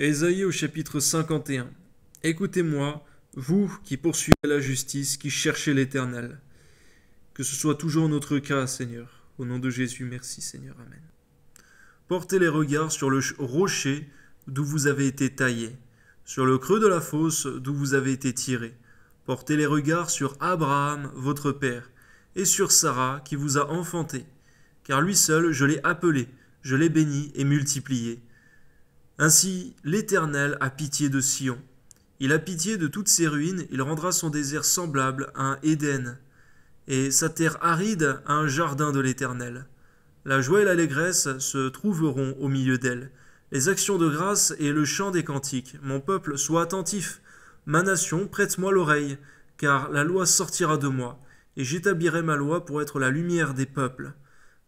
Ésaïe au chapitre 51. Écoutez-moi, vous qui poursuivez la justice, qui cherchez l'Éternel. Que ce soit toujours notre cas, Seigneur. Au nom de Jésus, merci Seigneur. Amen. Portez les regards sur le rocher d'où vous avez été taillés, sur le creux de la fosse d'où vous avez été tirés. Portez les regards sur Abraham, votre père, et sur Sarah qui vous a enfanté. Car lui seul, je l'ai appelé, je l'ai béni et multiplié. Ainsi, l'Éternel a pitié de Sion. Il a pitié de toutes ses ruines, il rendra son désert semblable à un Éden, et sa terre aride à un jardin de l'Éternel. La joie et l'allégresse se trouveront au milieu d'elle, les actions de grâce et le chant des cantiques. Mon peuple, sois attentif. Ma nation, prête-moi l'oreille, car la loi sortira de moi, et j'établirai ma loi pour être la lumière des peuples.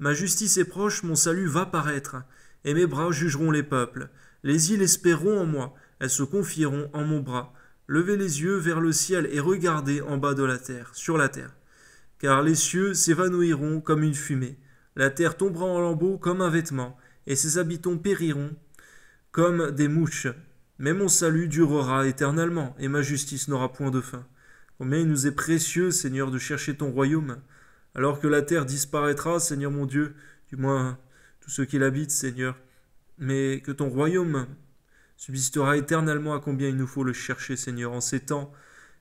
Ma justice est proche, mon salut va paraître, et mes bras jugeront les peuples. Les îles espéreront en moi, elles se confieront en mon bras. Levez les yeux vers le ciel et regardez en bas de la terre, sur la terre. Car les cieux s'évanouiront comme une fumée, la terre tombera en lambeaux comme un vêtement, et ses habitants périront comme des mouches. Mais mon salut durera éternellement, et ma justice n'aura point de fin. Combien il nous est précieux, Seigneur, de chercher ton royaume, alors que la terre disparaîtra, Seigneur mon Dieu, du moins tous ceux qui l'habitent, Seigneur, mais que ton royaume subsistera éternellement. À combien il nous faut le chercher, Seigneur, en ces temps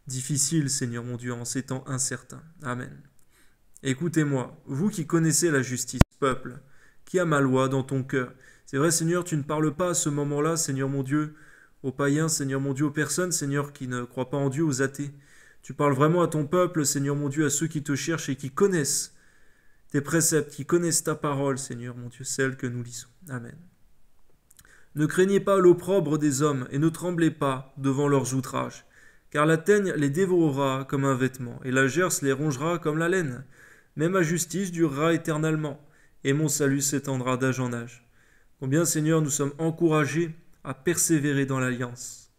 difficiles, Seigneur mon Dieu, en ces temps incertains. Amen. Écoutez-moi, vous qui connaissez la justice, peuple, qui a ma loi dans ton cœur. C'est vrai, Seigneur, tu ne parles pas à ce moment-là, Seigneur mon Dieu, aux païens, Seigneur mon Dieu, aux personnes, Seigneur, qui ne croient pas en Dieu, aux athées. Tu parles vraiment à ton peuple, Seigneur mon Dieu, à ceux qui te cherchent et qui connaissent tes préceptes, qui connaissent ta parole, Seigneur mon Dieu, celle que nous lisons. Amen. Ne craignez pas l'opprobre des hommes et ne tremblez pas devant leurs outrages, car la teigne les dévorera comme un vêtement, et la gerce les rongera comme la laine. Mais ma justice durera éternellement, et mon salut s'étendra d'âge en âge. Combien, Seigneur, nous sommes encouragés à persévérer dans l'alliance.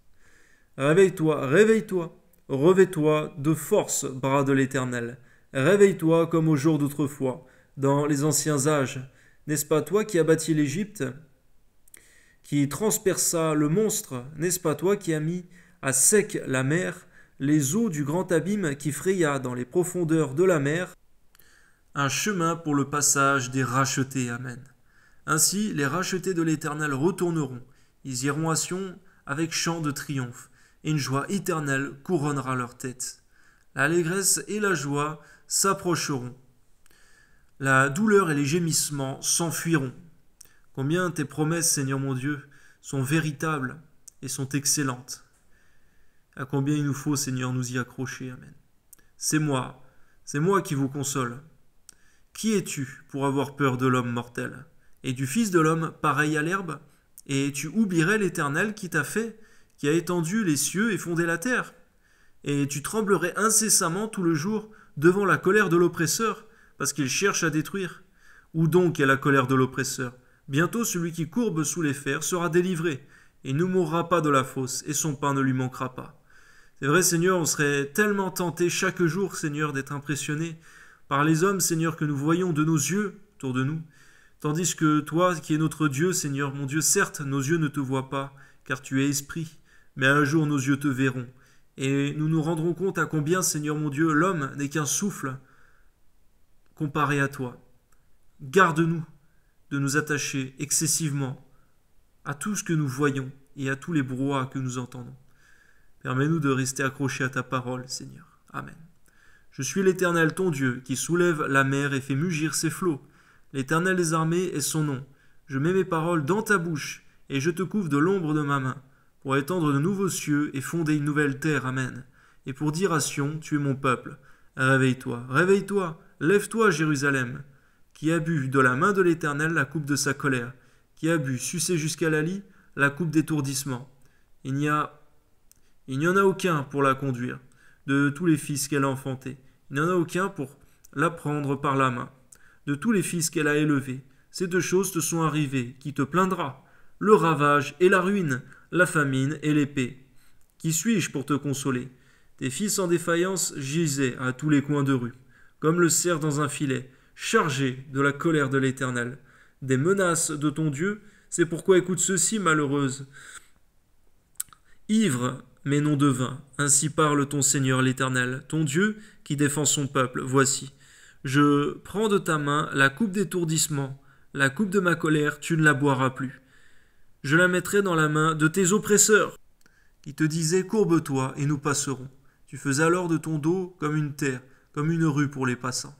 Réveille-toi, réveille-toi, revêt-toi de force, bras de l'Éternel. Réveille-toi comme au jour d'autrefois, dans les anciens âges. N'est-ce pas toi qui as bâti l'Égypte, qui transperça le monstre? N'est-ce pas toi qui as mis à sec la mer, les eaux du grand abîme qui fraya dans les profondeurs de la mer un chemin pour le passage des rachetés? Amen. Ainsi, les rachetés de l'Éternel retourneront. Ils iront à Sion avec chant de triomphe, et une joie éternelle couronnera leur tête. L'allégresse et la joie s'approcheront. La douleur et les gémissements s'enfuiront. Combien tes promesses, Seigneur mon Dieu, sont véritables et sont excellentes. À combien il nous faut, Seigneur, nous y accrocher. Amen. C'est moi qui vous console. Qui es-tu pour avoir peur de l'homme mortel, et du Fils de l'homme pareil à l'herbe? Et tu oublierais l'Éternel qui t'a fait, qui a étendu les cieux et fondé la terre? Et tu tremblerais incessamment tout le jour devant la colère de l'oppresseur, parce qu'il cherche à détruire? Où donc est la colère de l'oppresseur? Bientôt celui qui courbe sous les fers sera délivré, et ne mourra pas de la fosse, et son pain ne lui manquera pas. C'est vrai, Seigneur, on serait tellement tenté chaque jour, Seigneur, d'être impressionné par les hommes, Seigneur, que nous voyons de nos yeux autour de nous, tandis que toi, qui es notre Dieu, Seigneur, mon Dieu, certes, nos yeux ne te voient pas, car tu es esprit, mais un jour nos yeux te verront, et nous nous rendrons compte à combien, Seigneur, mon Dieu, l'homme n'est qu'un souffle comparé à toi. Garde-nous de nous attacher excessivement à tout ce que nous voyons et à tous les brouhahas que nous entendons. Permets-nous de rester accrochés à ta parole, Seigneur. Amen. Je suis l'Éternel, ton Dieu, qui soulève la mer et fait mugir ses flots. L'Éternel des armées est son nom. Je mets mes paroles dans ta bouche, et je te couvre de l'ombre de ma main, pour étendre de nouveaux cieux et fonder une nouvelle terre. Amen. Et pour dire à Sion, tu es mon peuple. Réveille-toi, réveille-toi, lève-toi, Jérusalem, qui a bu de la main de l'Éternel la coupe de sa colère, qui a bu, sucé jusqu'à la lie, la coupe d'étourdissement. Il n'y en a aucun pour la conduire, de tous les fils qu'elle a enfantés. Il n'y en a aucun pour la prendre par la main. De tous les fils qu'elle a élevés, ces deux choses te sont arrivées. Qui te plaindra? Le ravage et la ruine, la famine et l'épée. Qui suis-je pour te consoler? Tes fils en défaillance gisaient à tous les coins de rue, comme le cerf dans un filet, chargé de la colère de l'Éternel. Des menaces de ton Dieu, c'est pourquoi écoute ceci, malheureuse. Ivre, mais non de vin, ainsi parle ton Seigneur l'Éternel, ton Dieu qui défend son peuple. Voici, je prends de ta main la coupe d'étourdissement, la coupe de ma colère, tu ne la boiras plus. Je la mettrai dans la main de tes oppresseurs, qui te disaient courbe-toi et nous passerons. Tu faisais alors de ton dos comme une terre, comme une rue pour les passants.